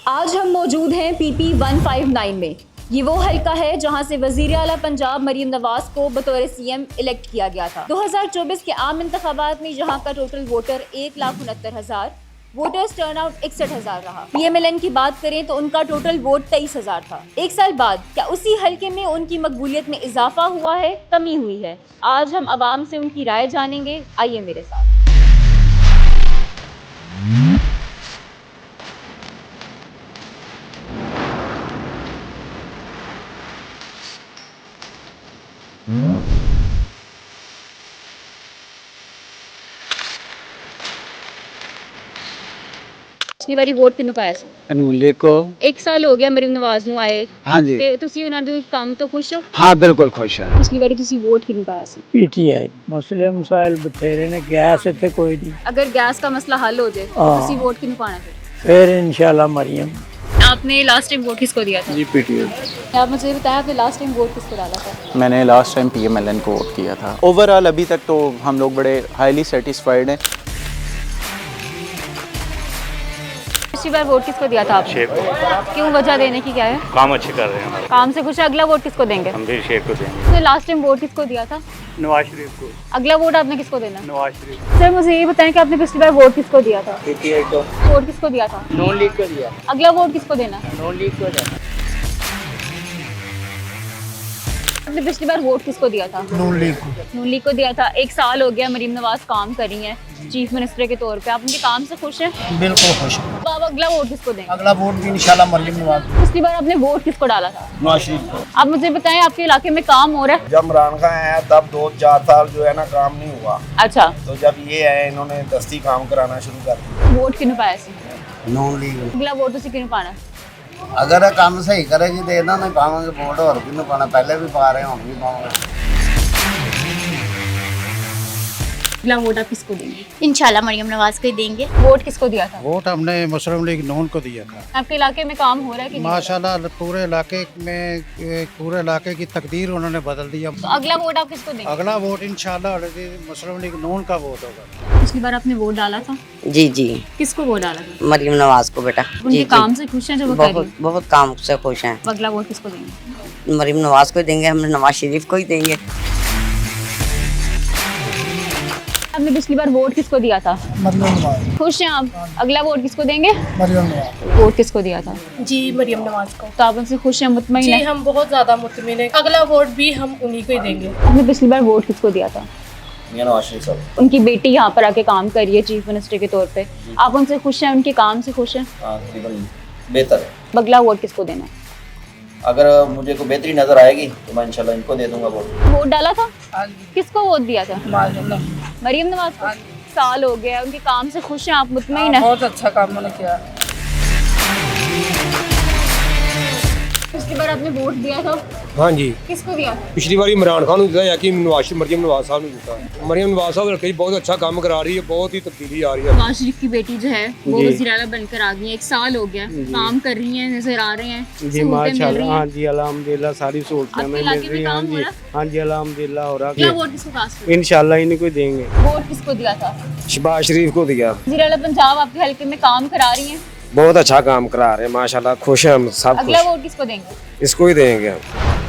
आज हम मौजूद हैं PP 159 में। ये वो हल्का है जहां से वज़ीर आला पंजाब मरीम नवाज को बतौर CM इलेक्ट किया गया था। 2024 के आम इंतखाबात में यहाँ का टोटल वोटर 1,69,000, वोटर्स टर्नआउट 61,000 रहा। PMLN की बात करें तो उनका टोटल वोट 23,000 था। एक साल बाद क्या उसी हल्के में उनकी मकबूलियत में इजाफा हुआ है, कमी हुई है? आज हम आवाम से उनकी राय जानेंगे, आइए मेरे साथ। पिछली बारी वोट किन्नू पाया सी? अनूले को। एक साल हो गया मरीम नवाज ਨੂੰ ਆਏ। हाँ जी। ਤੇ ਤੁਸੀਂ ਉਹਨਾਂ ਦੇ ਕੰਮ ਤੋਂ ਖੁਸ਼ ਹੋ? हाँ बिल्कुल खुश है। ਪਿਛਲੀ ਵਾਰੀ ਤੁਸੀਂ ਵੋਟ ਕਿਹਨੂੰ ਪਾਇਆ ਸੀ? PTI ਮਸਲੇ ਮਸਾਇਲ ਬਥੇਰੇ ਨੇ ਗੈਸ ਇੱਥੇ ਕੋਈ ਨਹੀਂ अगर गैस का मसला हल हो जाए हाँ। ਤੁਸੀਂ वोट किन्नू पाना फिर? फिर इंशाल्लाह मरियम। आपने लास्ट टाइम वोट किसको दिया था? जी PTI। आप मुझे बताया आपने लास्ट टाइम वोट किसको डाला था? मैंने लास्ट टाइम PMLN को वोट किया था। ओवरऑल अभी तक तो हम लोग बड़े हाईली सेटिस्फाइड हैं। पिछली बार वोट किसको दिया था आपने? क्यों, वजह देने की क्या है? काम अच्छे कर रहे हैं हमारे। काम से खुश है। अगला वोट किसको देंगे? हम भी शेख को देंगे। तो लास्ट टाइम वोट किसको दिया था? नवाज शरीफ को। अगला वोट आपने किसको देना? नवाज शरीफ। सर मुझे ये बताएं कि आपने पिछली बार वोट किसको दिया था? PTI को वोट किसको दिया था? नॉन लीग को दिया। अगला वोट किसको देना? नॉन लीग को दिया। आपने पिछली बार वोट किसको दिया था? नॉन लीग को। नून लीग को दिया था। एक साल हो गया मरीम नवाज काम कर रही हैं चीफ मिनिस्टर के तौर पे, आप उनके काम से खुश हैं? बिल्कुल खुश हूँ। तो आप अगला वोट किसको देंगे? अगला वोट भी इंशाल्लाह मरियम नवाज। पिछली बार आपने वोट किसको डाला था? नवाज शरीफ को। आप मुझे बताएं आपके इलाके में काम हो रहा है? जब इमरान खान आया तब 2-4 साल जो है ना काम नहीं हुआ, अच्छा, तो जब ये आए इन्होंने दस्ती काम कराना शुरू कर दिया। वोट किन्नू पाया सी? नॉन लीग। अगला वोट तुसी किन्नू पाना? अगर ये काम सही करेगी तो इन्हों ने पावांगे वोट, और किन्नू पाना, पहले भी पा रहे हैं, हम भी पावांगे। अगला वोट आप किसको देंगे? इंशाल्लाह मरियम नवाज को ही देंगे। वोट किसको दिया था? वोट हमने मुस्लिम लीग नून को दिया था। आपके इलाके में काम हो रहा है कि नहीं? माशाल्लाह पूरे इलाके की तकदीर उन्होंने बदल दिया। तो अगला वोट आप किसको देंगे? अगला वोट इंशाल्लाह मुस्लिम लीग नून का वोट होगा। पिछली बार आपने वोट डाला था? जी जी, किसको वोट डाला था? मरियम नवाज को बेटा। उनके काम से खुश हैं जो वो कर रही बहुत हैं? बहुत काम से खुश हैं। अगला वोट किसको देंगे? मरियम नवाज को ही देंगे, हम नवाज शरीफ को ही देंगे। आपने पिछली बार वोट किसको दिया था? मरियम नवाज। खुश हैं आप? अगला वोट किसको देंगे? मरियम नवाज। वोट किसको दिया था? जी मरियम नवाज को। तो आप उनसे खुश हैं, मुतमईन जी हैं? हम बहुत ज़्यादा मुतमिन हैं। अगला वोट भी हम उन्हीं को ही देंगे। आपने पिछली बार वोट किसको दिया था? नवाज शरीफ साहब। उनकी बेटी यहाँ पर आके काम कर रही है चीफ मिनिस्टर के तौर पे, आप उनसे खुश हैं, उनके काम से खुश हैं? तकरीबन बेहतर है। अगला वोट किसको देना है? अगर मुझे कोई बेहतरी नजर आएगी तो मैं इंशाल्लाह इनको दे दूंगा वोट। वोट डाला था? किसको वोट दिया था? मरियम नवाज को। साल हो गया, उनके काम से खुश हैं आप, मुतमईन हैं? बहुत अच्छा काम उन्होंने किया। पिछली बार आपने वोट दिया था? हाँ जी, किसको दिया था? पिछली बार इमरान खान ਨੂੰ ਦਿੱਤਾ ਜਾਂ ਕਿ मरियम नवाज साहब ਨੂੰ ਦਿੱਤਾ। मरियम नवाज साहब लड़के बहुत अच्छा काम करा रही है, बहुत ही तब्दीली आ रही है। नवाज शरीफ की बेटी जो है वो वज़ीर आला बनकर आ गई है, एक साल हो गया, काम कर रही हैं, नजर आ रहे हैं, जी माशाल्लाह। हाँ जी अल्हम्दुलिल्लाह सारी सहूलतें आपके में इलाके मिल में रही हैं। हाँ काम हो जी रहा? हाँ जी अल्हम्दुलिल्लाह हो रहा क्या है। वोट किसको कास्ट करें? इंशाल्लाह इन्हीं को देंगे। वोट किसको दिया था? शहबाज शरीफ को दिया। वज़ीर आला पंजाब आपके हल्के में काम करा रही हैं, बहुत अच्छा काम करा रहे हैं माशाल्लाह, खुश हैं हम सब। अगला वोट किसको देंगे? इसको ही देंगे हम।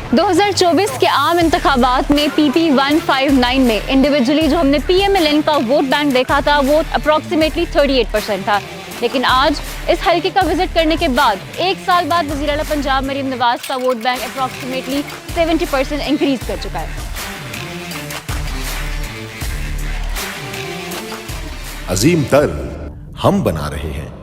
2024 के आम इंतखाबात में PP 159 में इंडिविजुअली जो हमने PMLN का वोट बैंक देखा था वो अप्रॉक्सीमेटली 38% था, लेकिन आज इस हल्के का विजिट करने के बाद एक साल बाद वज़ीर आला पंजाब मरीम नवाज का वोट बैंक अप्रॉक्सीमेटली 70% इंक्रीज कर चुका है। अजीम तर हम बना रहे हैं।